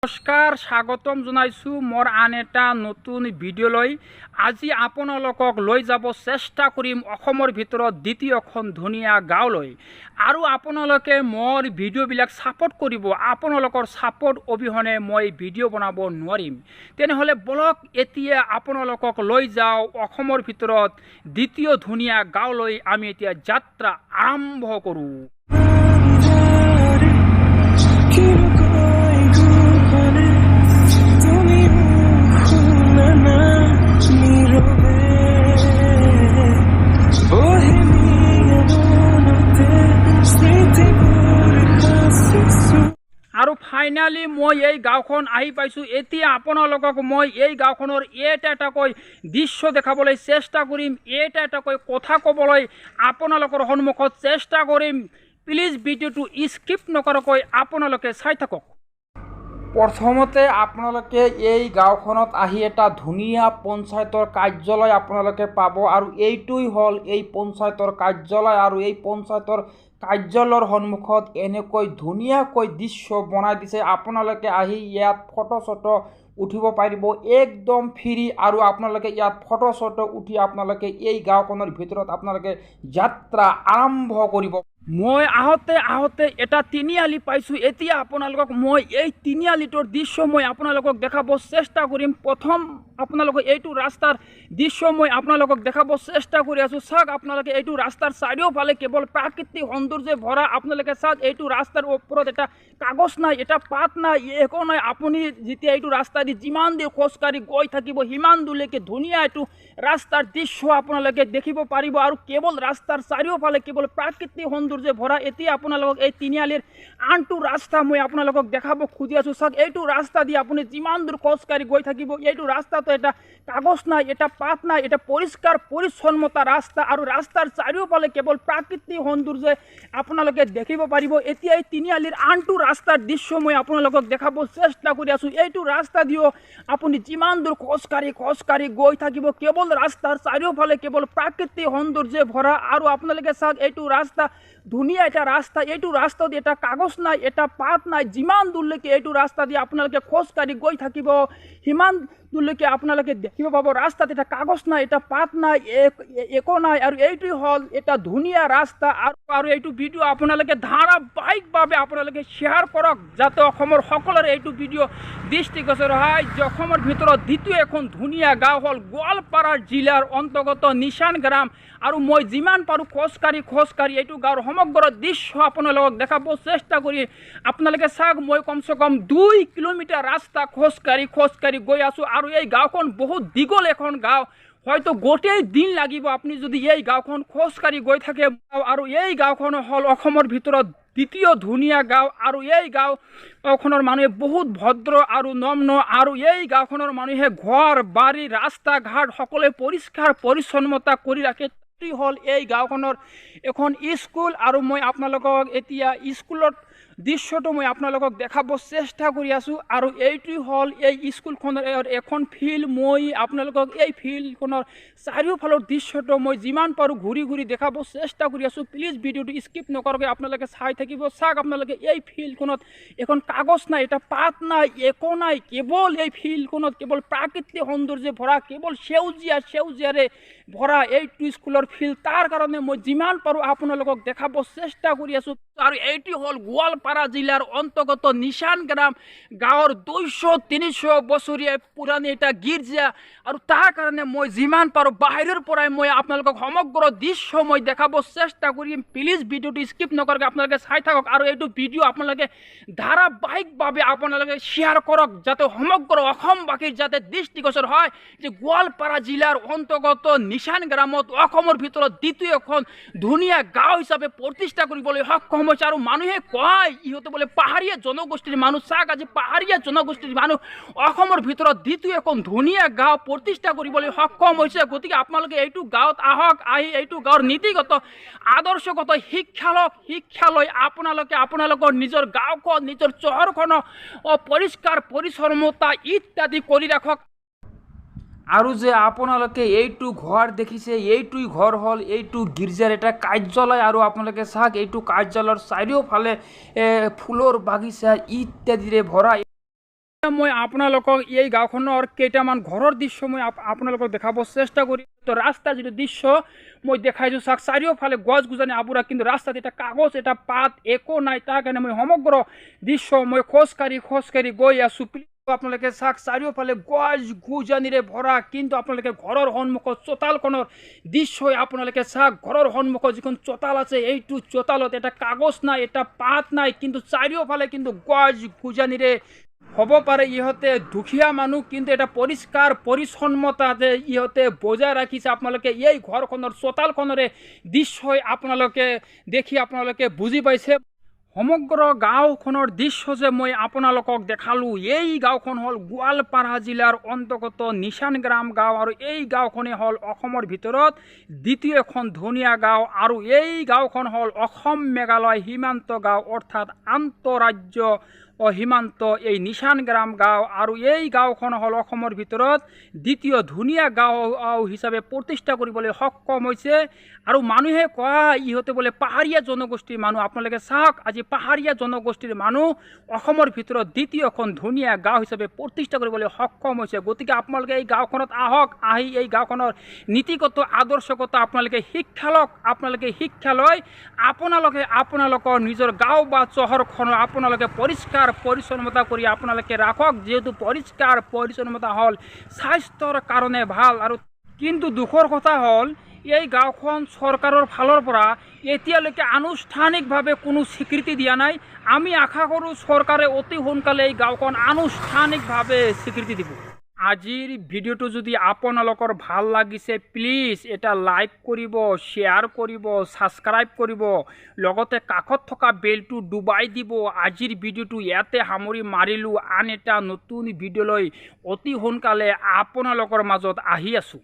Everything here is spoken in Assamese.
নমস্কাৰ স্বাগতম জনাইছোঁ মোৰ আন এটা নতুন ভিডিঅ'লৈ। আজি আপোনালোকক লৈ যাব চেষ্টা কৰিম অসমৰ ভিতৰত দ্বিতীয়খন ধুনীয়া গাঁৱলৈ। আৰু আপোনালোকে মোৰ ভিডিঅ'বিলাক ছাপোৰ্ট কৰিব। আপোনালোকৰ ছাপোৰ্ট অবিহনে মই ভিডিঅ' বনাব নোৱাৰিম। তেনেহ'লে বলক এতিয়া আপোনালোকক লৈ যাওঁ অসমৰ ভিতৰত দ্বিতীয় ধুনীয়া গাঁৱলৈ। আমি এতিয়া যাত্ৰা আৰম্ভ কৰোঁ। আৰু ফাইনালি মই এই গাঁওখন আহি পাইছোঁ। এতিয়া আপোনালোকক মই এই গাঁওখনৰ এটাকৈ দৃশ্য দেখাবলৈ চেষ্টা কৰিম, এটাকৈ কথা ক'বলৈ আপোনালোকৰ সন্মুখত চেষ্টা কৰিম। প্লিজ ভিডিঅ'টো স্কিপ নকৰাকৈ আপোনালোকে চাই থাকক। প্ৰথমতে আপোনালোকে এই গাঁওখনত আহি এটা ধুনীয়া পঞ্চায়তৰ কাৰ্যালয় আপোনালোকে পাব। আৰু এইটোই হ'ল এই পঞ্চায়তৰ কাৰ্যালয়। আৰু এই পঞ্চায়তৰ কাৰ্যালয়ৰ সন্মুখত এনেকৈ ধুনীয়াকৈ দৃশ্য বনাই দিছে। আপোনালোকে আহি ইয়াত ফটো উঠিব পাৰিব একদম ফ্ৰী। আৰু আপোনালোকে ইয়াত ফটো উঠি আপোনালোকে এই গাঁওখনৰ ভিতৰত আপোনালোকে যাত্ৰা আৰম্ভ কৰিব। মই আহোঁতে এটা তিনিআলি পাইছোঁ। এতিয়া আপোনালোকক মই এই তিনিআলিটোৰ দৃশ্য মই আপোনালোকক দেখাব চেষ্টা কৰিম। প্ৰথম আপোনালোকে এইটো ৰাস্তাৰ দৃশ্য মই আপোনালোকক দেখাব চেষ্টা কৰি আছোঁ। চাওক আপোনালোকে এইটো ৰাস্তাৰ চাৰিওফালে কেৱল প্ৰাকৃতিক সৌন্দৰ্যে ভৰা। আপোনালোকে চাওক এইটো ৰাস্তাৰ ওপৰত এটা কাগজ নাই, এটা পাত নাই, একো নাই। আপুনি যেতিয়া এইটো ৰাস্তা দি যিমান দূৰ খোজকাঢ়ি গৈ থাকিব সিমান দূৰলৈকে ধুনীয়া এইটো ৰাস্তাৰ দৃশ্য আপোনালোকে দেখিব পাৰিব। আৰু কেৱল ৰাস্তাৰ চাৰিওফালে কেৱল প্ৰাকৃতিক সৌন্দৰ্যে ভৰা। এতিয়া আপোনালোকক এই তিনিআলিৰ আনটো ৰাস্তা মই আপোনালোকক দেখাব খুজি আছোঁ। চাওক এইটো ৰাস্তা দি আপুনি যিমান দূৰ খোজকাঢ়ি গৈ থাকিব এইটো ৰাস্তাটো এটা কাগজ নাই, এটা পাত নাই, এটা পৰিষ্কাৰ পৰিচ্ছন্নতা ৰাস্তা। আৰু ৰাস্তাৰ চাৰিওফালে কেৱল প্ৰাকৃতিক সৌন্দৰ্য আপোনালোকে দেখিব পাৰিব। এতিয়া এই তিনিআলিৰ আনটো ৰাস্তাৰ দৃশ্য মই আপোনালোকক দেখাব চেষ্টা কৰি আছোঁ। এইটো ৰাস্তা দিও আপুনি যিমান দূৰ খোজকাঢ়ি গৈ থাকিব কেৱল ৰাস্তাৰ চাৰিওফালে কেৱল প্ৰাকৃতিক সৌন্দৰ্যে ভৰা। আৰু আপোনালোকে চাওক এইটো ৰাস্তা ধুনীয়া এটা ৰাস্তা। এইটো ৰাস্তাত এটা কাগজ নাই, এটা পাত নাই। যিমান দূৰলৈকে এইটো ৰাস্তা দি আপোনালোকে খোজকাঢ়ি গৈ থাকিব সিমান দূৰলৈকে আপোনালোকে দেখিব পাব ৰাস্তাত এটা কাগজ নাই, এটা পাত নাই, একো নাই। আৰু এইটোই হ'ল এটা ধুনীয়া ৰাস্তা। আৰু এইটো ভিডিঅ' আপোনালোকে ধাৰাবাহিকভাৱে আপোনালোকে শ্বেয়াৰ কৰক যাতে অসমৰ সকলোৰে এইটো ভিডিঅ' দৃষ্টিগোচৰ হয় যে অসমৰ ভিতৰত দ্বিতীয় এখন ধুনীয়া গাঁও হ'ল গোৱালপাৰা জিলাৰ অন্তৰ্গত নিচান গ্ৰাম। আৰু মই যিমান পাৰোঁ খোজকাঢ়ি এইটো গাঁৱৰ সমগ্ৰ দৃশ্য আপোনালোকক দেখাব চেষ্টা কৰি। আপোনালোকে চাওক মই কমচে কম 2 কিলোমিটাৰ ৰাস্তা খোজকাঢ়ি গৈ আছোঁ। আৰু এই গাঁওখন বহুত দীঘল এখন গাঁও, হয়তো গোটেই দিন লাগিব আপুনি যদি এই গাঁওখন খোজকাঢ়ি গৈ থাকে। আৰু এই গাঁওখন হ'ল অসমৰ ভিতৰত দ্বিতীয় ধুনীয়া গাঁও। আৰু এই গাঁওখনৰ মানুহে বহুত ভদ্ৰ আৰু নম্ৰ। আৰু এই গাঁওখনৰ মানুহে ঘৰ বাৰী ৰাস্তা ঘাট সকলোৱে পৰিষ্কাৰ পৰিচ্ছন্নতা কৰি ৰাখে। হ'ল এই গাঁওখনৰ এখন স্কুল। আৰু মই আপোনালোকক এতিয়া স্কুলৰ দৃশ্যটো মই আপোনালোকক দেখাব চেষ্টা কৰি আছোঁ। আৰু এইটোৱে হ'ল এই স্কুলখনৰ এখন ফিল্ড। মই আপোনালোকক এই ফিল্ডখনৰ চাৰিওফালৰ দৃশ্যটো মই যিমান পাৰোঁ ঘূৰি দেখাব চেষ্টা কৰি আছোঁ। প্লিজ ভিডিঅ'টো স্কিপ নকৰাকৈ আপোনালোকে চাই থাকিব। চাওক আপোনালোকে এই ফিল্ডখনত এখন কাগজ নাই, এটা পাত নাই, একো নাই। কেৱল এই ফিল্ডখনত কেৱল প্ৰাকৃতিক সৌন্দৰ্যে ভৰা, কেৱল সেউজীয়াৰে ভৰা এইটো স্কুলৰ ফিল্ড। তাৰ কাৰণে মই যিমান পাৰোঁ আপোনালোকক দেখাব চেষ্টা কৰি আছোঁ। আৰু এইটো হ'ল গোৱালপাৰা জিলাৰ অন্তৰ্গত নিচান গ্ৰাম গাঁৱৰ 200-300 বছৰীয়া পুৰণি এটা গীৰ্জা। আৰু তাৰ কাৰণে মই যিমান পাৰোঁ বাহিৰৰ পৰাই মই আপোনালোকক সমগ্ৰ দৃশ্য মই দেখাব চেষ্টা কৰিম। প্লিজ ভিডিঅ'টো স্কিপ নকৰাকৈ আপোনালোকে চাই থাকক। আৰু এইটো ভিডিঅ' আপোনালোকে ধাৰাবাহিকভাৱে আপোনালোকে শ্বেয়াৰ কৰক যাতে সমগ্ৰ অসমবাসীৰ যাতে দৃষ্টিগোচৰ হয় যে গোৱালপাৰা জিলাৰ অন্তৰ্গত নিচান গ্ৰামত অসমৰ ভিতৰত দ্বিতীয় এখন ধুনীয়া গাঁও হিচাপে প্ৰতিষ্ঠা কৰিবলৈ সক্ষম হৈছে। আৰু মানুহে কয় ইহঁতে বোলে পাহাৰীয়া জনগোষ্ঠীৰ মানুহ। চাওক আজি পাহাৰীয়া জনগোষ্ঠীৰ মানুহ অসমৰ ভিতৰত দ্বিতীয় এখন ধুনীয়া গাঁও প্ৰতিষ্ঠা কৰিবলৈ সক্ষম হৈছে। গতিকে আপোনালোকে এইটো গাঁৱত আহক, আহি এইটো গাঁৱৰ নীতিগত আদৰ্শগত শিক্ষা লৈ আপোনালোকে আপোনালোকৰ নিজৰ গাঁওখন নিজৰ চহৰখনক পৰিষ্কাৰ পৰিচ্ছন্নতা ইত্যাদি কৰি ৰাখক। আৰু যে আপোনালোকে এইটো ঘৰ দেখিছে এইটোই ঘৰ হ'ল এইটো গিৰ্জাৰ এটা কাৰ্যালয়। আৰু আপোনালোকে চাওক এইটো কাৰ্যালয়ৰ চাৰিওফালে ফুলৰ বাগিচা ইত্যাদিৰে ভৰা। মই আপোনালোকক এই গাঁওখনৰ কেইটামান ঘৰৰ দৃশ্য মই আপোনালোকক দেখাব চেষ্টা কৰি তো ৰাস্তাৰ যিটো দৃশ্য মই দেখাইছোঁ চাওক চাৰিওফালে গছ গছনি আবৰা কিন্তু ৰাস্তাত এটা কাগজ এটা পাত একো নাই তাৰ কাৰণে মই সমগ্ৰ দৃশ্য মই খোজকাঢ়ি গৈ আছোঁ আপোনালোকে চাওক চাৰিওফালে গছ গছনিৰে ভৰা কিন্তু আপোনালোকে ঘৰৰ সন্মুখত চোতালখনৰ দৃশ্য আপোনালোকে চাওক ঘৰৰ সন্মুখত যিখন চোতাল আছে এইটো চোতালত এটা কাগজ নাই এটা পাত নাই কিন্তু চাৰিওফালে কিন্তু গছ গছনিৰে হ'ব পাৰে ইহঁতে দুখীয়া মানুহ কিন্তু এটা পৰিষ্কাৰ পৰিচ্ছন্নতা যে ইহঁতে বজাই ৰাখিছে আপোনালোকে এই ঘৰখনৰ চোতালখনৰে দৃশ্য আপোনালোকে দেখি আপোনালোকে বুজি পাইছে সমগ্ৰ গাঁওখনৰ দৃশ্য যে মই আপোনালোকক দেখালোঁ এই গাঁওখন হ'ল গোৱালপাৰা জিলাৰ অন্তৰ্গত নিচান গ্ৰাম গাঁও আৰু এই গাঁওখনেই হ'ল অসমৰ ভিতৰত দ্বিতীয় এখন ধুনীয়া গাঁও আৰু এই গাঁওখন হ'ল অসম মেঘালয় সীমান্ত গাঁও অৰ্থাৎ আন্তঃৰাজ্য সীমান্ত এই নিচান গ্ৰাম গাঁও আৰু এই গাঁওখন হ'ল অসমৰ ভিতৰত দ্বিতীয় ধুনীয়া গাঁও হিচাপে প্ৰতিষ্ঠা কৰিবলৈ সক্ষম হৈছে আৰু মানুহে কয় ইহঁতে বোলে পাহাৰীয়া জনগোষ্ঠীৰ মানুহ আপোনালোকে চাওক আজি পাহাৰীয়া জনগোষ্ঠীৰ মানুহ অসমৰ ভিতৰত দ্বিতীয়খন ধুনীয়া গাঁও হিচাপে প্ৰতিষ্ঠা কৰিবলৈ সক্ষম হৈছে গতিকে আপোনালোকে এই গাঁওখনত আহক আহি এই গাঁওখনৰ নীতিগত আদৰ্শগত আপোনালোকে শিক্ষা লওক আপোনালোকে শিক্ষা লৈ আপোনালোকৰ নিজৰ গাঁও বা চহৰখনৰ আপোনালোকে পৰিষ্কাৰ পৰিচ্ছন্নতা কৰি আপোনালোকে ৰাখক যেহেতু পৰিষ্কাৰ পৰিচ্ছন্নতা হ'ল স্বাস্থ্যৰ কাৰণে ভাল আৰু কিন্তু দুখৰ কথা হ'ল এই গাঁওখন চৰকাৰৰ ফালৰ পৰা এতিয়ালৈকে আনুষ্ঠানিকভাৱে কোনো স্বীকৃতি দিয়া নাই আমি আশা কৰোঁ চৰকাৰে অতি সোনকালে এই গাঁওখন আনুষ্ঠানিকভাৱে স্বীকৃতি দিব আজিৰ ভিডিঅ'টো যদি আপোনালোকৰ ভাল লাগিছে প্লিজ এটা লাইক কৰিব শ্বেয়াৰ কৰিব ছাবস্ক্ৰাইব কৰিব লগতে কাষত থকা বেলটো ডুবাই দিব আজিৰ ভিডিঅ'টো ইয়াতে সামৰি মাৰিলোঁ আন এটা নতুন ভিডিঅ'লৈ অতি সোনকালে আপোনালোকৰ মাজত আহি আছোঁ